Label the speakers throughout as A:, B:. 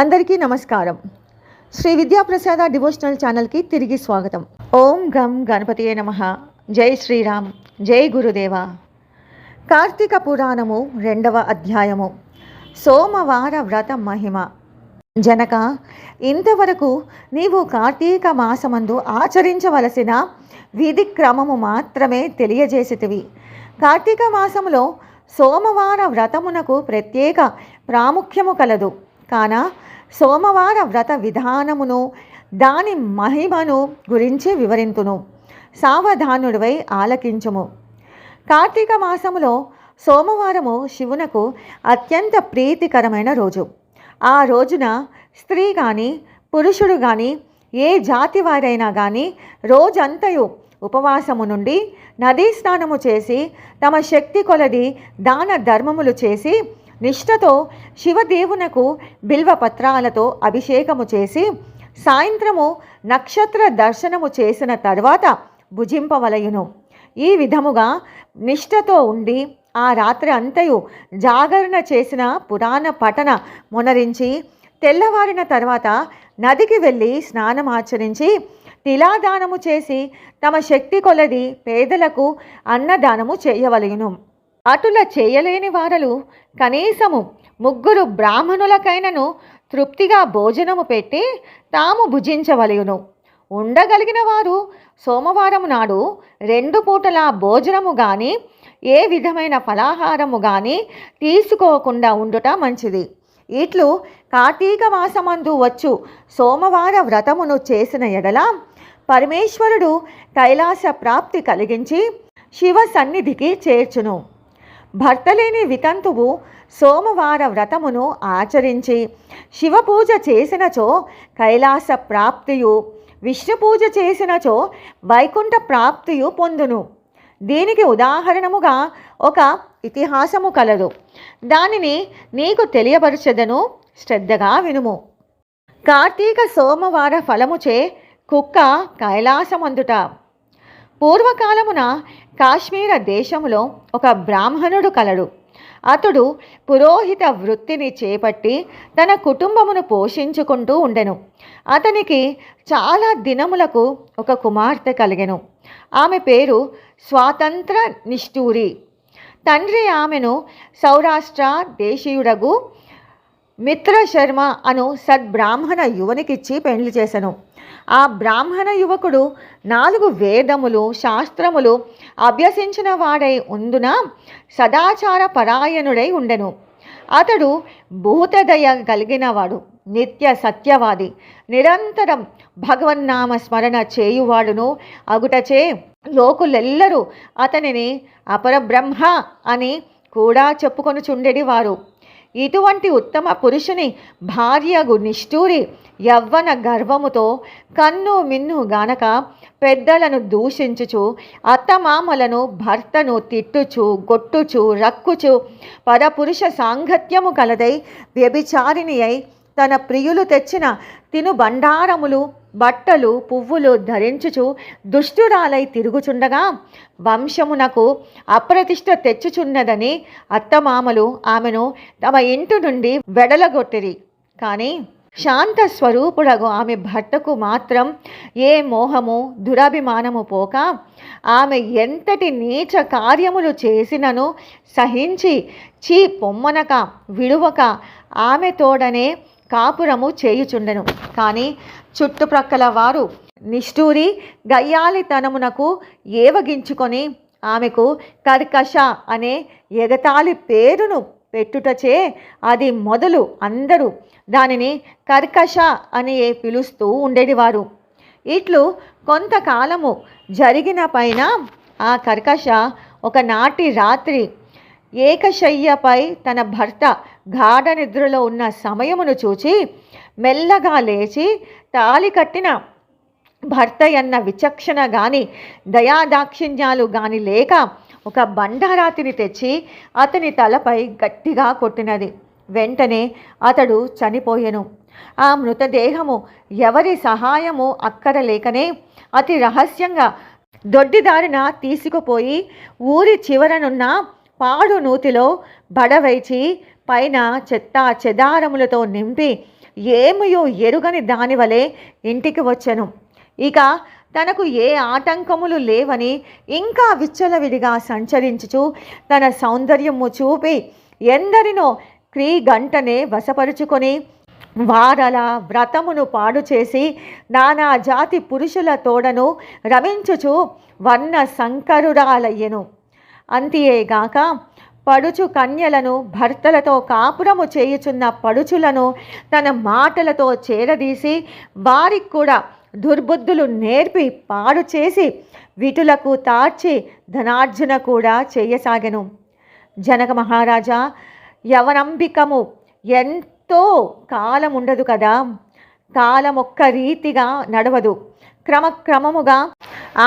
A: అందరికీ నమస్కారం. శ్రీ విద్యాప్రసాద డివోషనల్ ఛానల్కి తిరిగి స్వాగతం. ఓం గం గణపతియే నమః. జై శ్రీరామ్, జై గురుదేవ. కార్తీక పురాణము 2వ అధ్యాయము. సోమవార వ్రత మహిమ. జనక, ఇంతవరకు నీవు కార్తీక మాసమందు ఆచరించవలసిన విధి క్రమము మాత్రమే తెలియజేసితివి. కార్తీక మాసములో సోమవార వ్రతమునకు ప్రత్యేక ప్రాముఖ్యము కలదు. కాన సోమవార వ్రత విధానమును దాని మహిమను గురించి వివరింతును. సావధానుడివై ఆలకించుము. కార్తీక మాసములో సోమవారము శివునకు అత్యంత ప్రీతికరమైన రోజు. ఆ రోజున స్త్రీ కానీ పురుషుడు కానీ ఏ జాతి వారైనా కానీ రోజంతయు ఉపవాసము నుండి నదీ స్నానము చేసి తమ శక్తి కొలది దాన ధర్మములు చేసి నిష్ఠతో శివదేవునకు బిల్వపత్రాలతో అభిషేకము చేసి సాయంత్రము నక్షత్ర దర్శనము చేసిన తర్వాత భుజింపవలయును. ఈ విధముగా నిష్ఠతో ఉండి ఆ రాత్రి అంతయు జాగరణ చేసిన పురాణ పఠన మొనరించి తెల్లవారిన తర్వాత నదికి వెళ్ళి స్నానమాచరించి తిలాదానము చేసి తమ శక్తి కొలది పేదలకు అన్నదానము చేయవలయును. అటుల చేయలేని వారలు కనీసము 3 బ్రాహ్మణులకైనను తృప్తిగా భోజనము పెట్టి తాము భుజించవలయును. ఉండగలిగిన వారు సోమవారము నాడు 2 పూటల భోజనము కానీ ఏ విధమైన ఫలాహారము కానీ తీసుకోకుండా ఉండుట మంచిది. ఇట్లు కార్తీక మాసమందు వచ్చు సోమవార వ్రతమును చేసిన ఎడల పరమేశ్వరుడు కైలాస ప్రాప్తి కలిగించి శివ సన్నిధికి చేర్చును. భర్తలేని వితంతువు సోమవార వ్రతమును ఆచరించి శివపూజ చేసినచో కైలాస ప్రాప్తియు, విష్ణుపూజ చేసినచో వైకుంఠ ప్రాప్తియు పొందును. దీనికి ఉదాహరణముగా ఒక ఇతిహాసము కలదు. దానిని నీకు తెలియపరచెదను, శ్రద్ధగా వినుము. కార్తీక సోమవార ఫలముచే కుక్క కైలాసమందుట. పూర్వకాలమున కాశ్మీర దేశములో ఒక బ్రాహ్మణుడు కలడు. అతడు పురోహిత వృత్తిని చేపట్టి తన కుటుంబమును పోషించుకుంటూ ఉండెను. అతనికి చాలా దినములకు ఒక కుమార్తె కలిగెను. ఆమె పేరు స్వాతంత్ర నిష్ఠూరి. తండ్రి ఆమెను సౌరాష్ట్ర దేశీయుడగు మిత్రశర్మ అను సద్బ్రాహ్మణ యువనికిచ్చి పెండ్లి చేసెను. ఆ బ్రాహ్మణ యువకుడు 4 వేదములు శాస్త్రములు అభ్యసించిన వాడై ఉందున సదాచార పరాయణుడై ఉండెను. అతడు భూతదయ కలిగినవాడు, నిత్య సత్యవాది, నిరంతరం భగవన్నామ స్మరణ చేయువాడును అగుటచే లోకులెల్లరూ అతనిని అపరబ్రహ్మ అని కూడా చెప్పుకొనుచుండెడివారు. ఇటువంటి ఉత్తమ పురుషుని భార్యగు నిష్ఠూరి యవ్వన గర్వముతో కన్ను మిన్ను గానక పెద్దలను దూషించుచు అత్తమామలను భర్తను తిట్టుచు గొట్టుచు రక్కుచు పరపురుష సాంగత్యము కలదై వ్యభిచారిణి అయి తన ప్రియులు తెచ్చిన తినుబండారములు బట్టలు పువ్వులు ధరించుచు దుష్టురాలై తిరుగుచుండగా వంశమునకు అప్రతిష్ట తెచ్చుచున్నదని అత్తమామలు ఆమెను తమ ఇంటి నుండి వెడలగొట్టిరి. కానీ శాంత స్వరూపుడగు ఆమె భర్తకు మాత్రం ఏ మోహము దురభిమానము పోక ఆమె ఎంతటి నీచ కార్యములు చేసినను సహించి చీ పొమ్మనక విడువక ఆమె తోడనే కాపురము చేయుచుండెను. కానీ చుట్టుప్రక్కల వారు నిష్ఠూరి గయ్యాలితనమునకు ఏవగించుకొని ఆమెకు కర్కశ అనే ఎగతాళి పేరును పెట్టుటచే అది మొదలు అందరూ దానిని కర్కశ అని పిలుస్తూ ఉండేవారు. ఇట్లు కొంతకాలము జరిగిన పైన ఆ కర్కశ ఒకనాటి రాత్రి ఏకశయ్యపై తన భర్త గాఢ నిద్రలో ఉన్న సమయమును చూచి మెల్లగా లేచి తాళి కట్టిన భర్త అన్న విచక్షణ గాని దయాదాక్షిణ్యాలు గాని లేక ఒక బండరాతిని తెచ్చి అతని తలపై గట్టిగా కొట్టినది. వెంటనే అతడు చనిపోయెను. ఆ మృతదేహము ఎవరి సహాయము అక్కరలేకనే అతి రహస్యంగా దొడ్డిదారిన తీసుకుపోయి ఊరి చివరనున్న పాడు నూతిలో బడవైచి పైన చెత్త చెదారములతో నింపి ఏమయో ఎరుగని దానివలే ఇంటికి వచ్చెను. ఇక తనకు ఏ ఆటంకములు లేవని ఇంకా విచ్చలవిడిగా సంచరించుచు తన సౌందర్యము చూపి ఎందరినో క్రీగంటనే వశపరుచుకొని వారల వ్రతమును పాడు చేసి నానా జాతి పురుషుల తోడను రమించుచు వర్ణ సంకరురాలయ్యెను. అంతియేగాక పడుచు కన్యలను భర్తలతో కాపురము చేయుచున్న పడుచులను తన మాటలతో చేరదీసి వారికి కూడా దుర్బుద్ధులు నేర్పి పాడు చేసి విటులకు తార్చి ధనార్జన కూడా చేయసాగెను. జనక మహారాజా, యవనంబికము ఎంతో కాలం ఉండదు కదా, కాలమొక్క రీతిగా నడవదు. క్రమక్రమముగా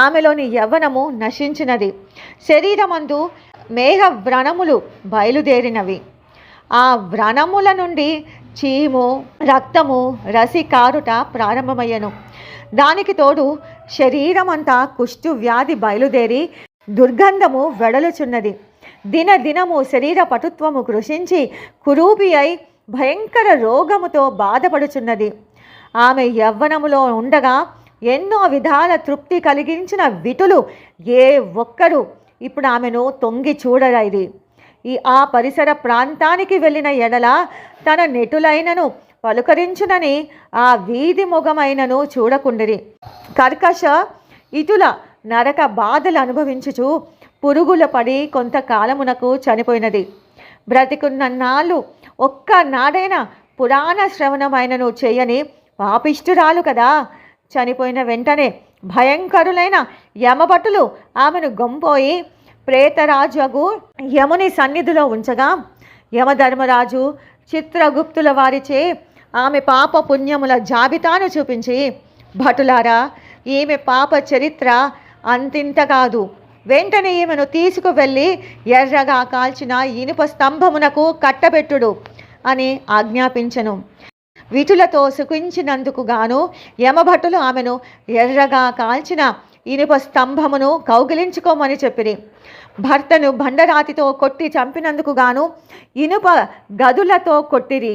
A: ఆమెలోని యవ్వనము నశించినది. శరీరమందు మేఘ వ్రణములు బయలుదేరినవి. ఆ వ్రణముల నుండి చీము, రక్తము, రసి కారుట ప్రారంభమయ్యను. దానికి తోడు శరీరమంతా కుష్టు వ్యాధి బయలుదేరి దుర్గంధము వెడలుచున్నది. దినదినము శరీర పటుత్వము కృషించి కురూపి అయి భయంకర రోగముతో బాధపడుచున్నది. ఆమె యవ్వనములో ఉండగా ఎన్నో విధాల తృప్తి కలిగించిన విటులు ఏ ఒక్కరు ఇప్పుడు ఆమెను తొంగి చూడరైది. ఆ పరిసర ప్రాంతానికి వెళ్ళిన ఎడల తన నెటులైనను పలుకరించునని ఆ వీధి మొగమైనను చూడకుండిరి. కర్కశ ఇటుల నరక బాధలు అనుభవించుచు పురుగుల పడి కొంతకాలమునకు చనిపోయినది. బ్రతికున్నన్నాళ్ళు ఒక్కనాడైనా పురాణ శ్రవణమైనను చేయని పాపిష్టురాలు కదా. చనిపోయిన వెంటనే భయంకరులైన యమభటులు ఆమెను గొంపోయి ప్రేతరాజుగు యముని సన్నిధిలో ఉంచగా యమధర్మరాజు చిత్రగుప్తుల వారిచే ఆమె పాప పుణ్యముల జాబితాను చూపించి, భటులారా, ఈమె పాప చరిత్ర అంతింత కాదు, వెంటనే ఈమెను తీసుకువెళ్ళి ఎర్రగా కాల్చిన ఇనుప స్తంభమునకు కట్టబెట్టుడు అని ఆజ్ఞాపించెను. విటులతో సుఖించినందుకు గాను యమభటులు ఆమెను ఎర్రగా కాల్చిన ఇనుప స్తంభమును కౌగిలించుకోమని చెప్పిరి. భర్తను బండరాతితో కొట్టి చంపినందుకు గాను ఇనుప గదులతో కొట్టిరి.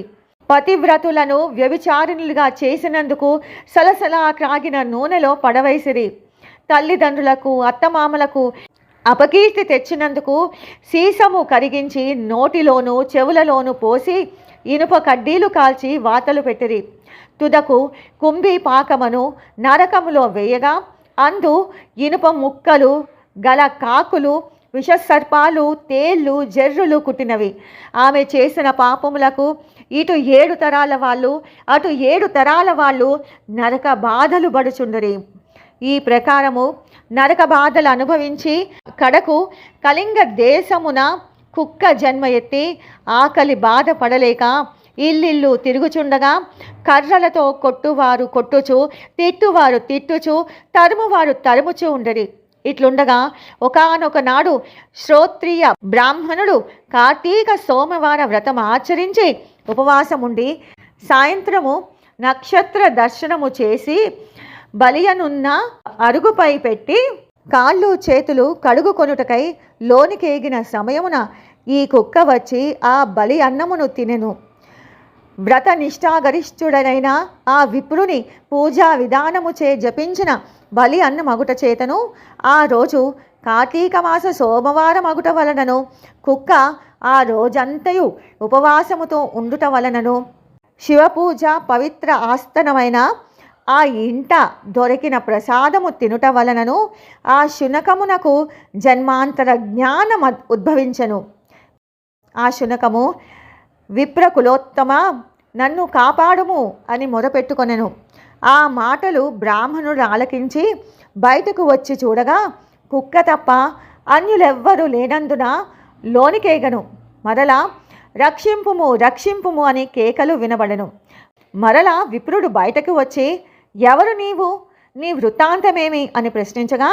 A: పతివ్రతులను వ్యభిచారిణులుగా చేసినందుకు సలసలా క్రాగిన నూనెలో పడవేసిరి. తల్లిదండ్రులకు అత్తమామలకు అపకీర్తి తెచ్చినందుకు సీసము కరిగించి నోటిలోనూ చెవులలోనూ పోసి ఇనుప కడ్డీలు కాల్చి వాతలు పెట్టిరి. తుదకు కుంభి పాకమును నరకములో వేయగా అందు ఇనుప ముక్కలు గల కాకులు, విషసర్పాలు, తేళ్ళు, జర్రులు కుట్టినవి. ఆమె చేసిన పాపములకు ఇటు 7 తరాల వాళ్ళు అటు 7 తరాల వాళ్ళు నరక బాధలు పడుచుండరి. ఈ ప్రకారము నరక బాధలు అనుభవించి కడకు కళింగ దేశమున కుక్క జన్మ ఎత్తి ఆకలి బాధ పడలేక ఇల్లిల్లు తిరుగుచుండగా కర్రలతో కొట్టువారు కొట్టుచు, తిట్టువారు తిట్టుచు, తరుమువారు తరుముచూ ఉండరి. ఇట్లుండగా ఒకానొక నాడు శ్రోత్రియ బ్రాహ్మణుడు కార్తీక సోమవార వ్రతం ఆచరించి ఉపవాసముండి సాయంత్రము నక్షత్ర దర్శనము చేసి బలియనున్న అరుగుపై పెట్టి కాళ్ళు చేతులు కడుగుకొనుటకై లోనికేగిన సమయమున ఈ కుక్క వచ్చి ఆ బలి అన్నమును తినెను. వ్రత నిష్ఠాగరిష్ఠుడనైన ఆ విప్రుని పూజా విధానముచే జపించిన బలి అన్న మగుట చేతను ఆ రోజు కార్తీక మాస సోమవార మగుట వలనను కుక్క ఆ రోజంతయు ఉపవాసముతో ఉండుట వలనను శివపూజ పవిత్ర ఆస్తనమైన ఆ ఇంట దొరికిన ప్రసాదము తినుట వలనను ఆ శునకమునకు జన్మాంతర జ్ఞానం ఉద్భవించెను. ఆ శునకము, విప్రకులోత్తమ, నన్ను కాపాడుము అని మొరపెట్టుకొనెను. ఆ మాటలు బ్రాహ్మణుడు ఆలకించి బయటకు వచ్చి చూడగా కుక్క తప్ప అన్యులెవ్వరూ లేనందున లోనికేగను. మరలా రక్షింపుము రక్షింపుము అని కేకలు వినబడెను. మరలా విప్రుడు బయటకు వచ్చి, ఎవరు నీవు, నీ వృత్తాంతమేమి అని ప్రశ్నించగా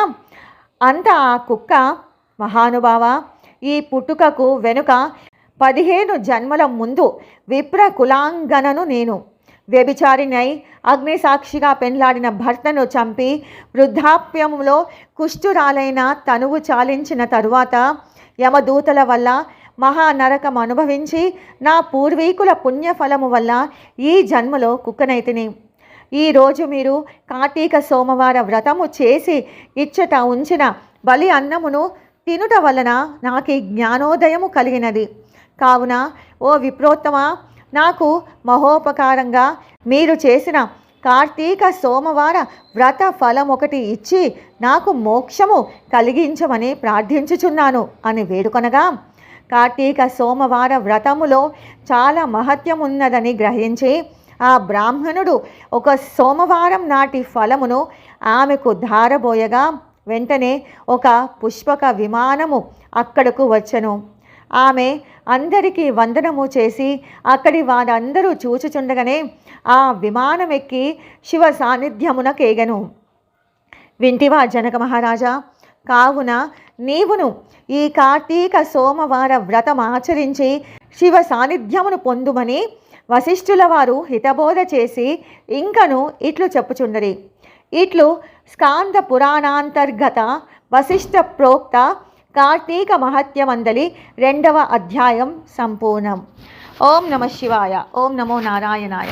A: అంత ఆ కుక్క, మహానుభావ, ఈ పుట్టుకకు వెనుక 15 జన్మల ముందు విప్ర కులాంగనను నేను. వ్యభిచారినై అగ్నిసాక్షిగా పెండ్లాడిన భర్తను చంపి వృద్ధాప్యములో కుష్ఠురాలైన తనువు చాలించిన తరువాత యమదూతల వల్ల మహానరకం అనుభవించి నా పూర్వీకుల పుణ్యఫలము వల్ల ఈ జన్మలో కుక్కనైతిని. ఈరోజు మీరు కార్తీక సోమవార వ్రతము చేసి ఇచ్చట ఉంచిన బలి అన్నమును తినుట వలన నాకు జ్ఞానోదయము కలిగినది. కావున ఓ విప్రోత్తమ, నాకు మహోపకారంగా మీరు చేసిన కార్తీక సోమవార వ్రత ఫలం ఒకటి ఇచ్చి నాకు మోక్షము కలిగించమని ప్రార్థించుచున్నాను అని వేడుకొనగా, కార్తీక సోమవార వ్రతములో చాలా మహత్యం ఉన్నదని గ్రహించి ఆ బ్రాహ్మణుడు ఒక సోమవారం నాటి ఫలమును ఆమెకు ధారబోయగా వెంటనే ఒక పుష్పక విమానము అక్కడకు వచ్చెను. ఆమె అందరికీ వందనము చేసి అక్కడి వారందరూ చూచుచుండగానే ఆ విమానం ఎక్కి శివ సాన్నిధ్యమునకేగెను. వింటివా జనక మహారాజా? కావున నీవును ఈ కార్తీక సోమవార వ్రతం ఆచరించి శివ సాన్నిధ్యమును పొందుమని వశిష్ఠుల వారు హితబోధ చేసి ఇంకను ఇట్లు చెప్పుచుండరి. ఇట్లు స్కాంద పురాణాంతర్గత వశిష్ఠ ప్రోక్త కార్తీక మహత్యమందలి 2వ అధ్యాయం సంపూర్ణం. ఓం నమ శివాయ. ఓం నమో నారాయణాయ.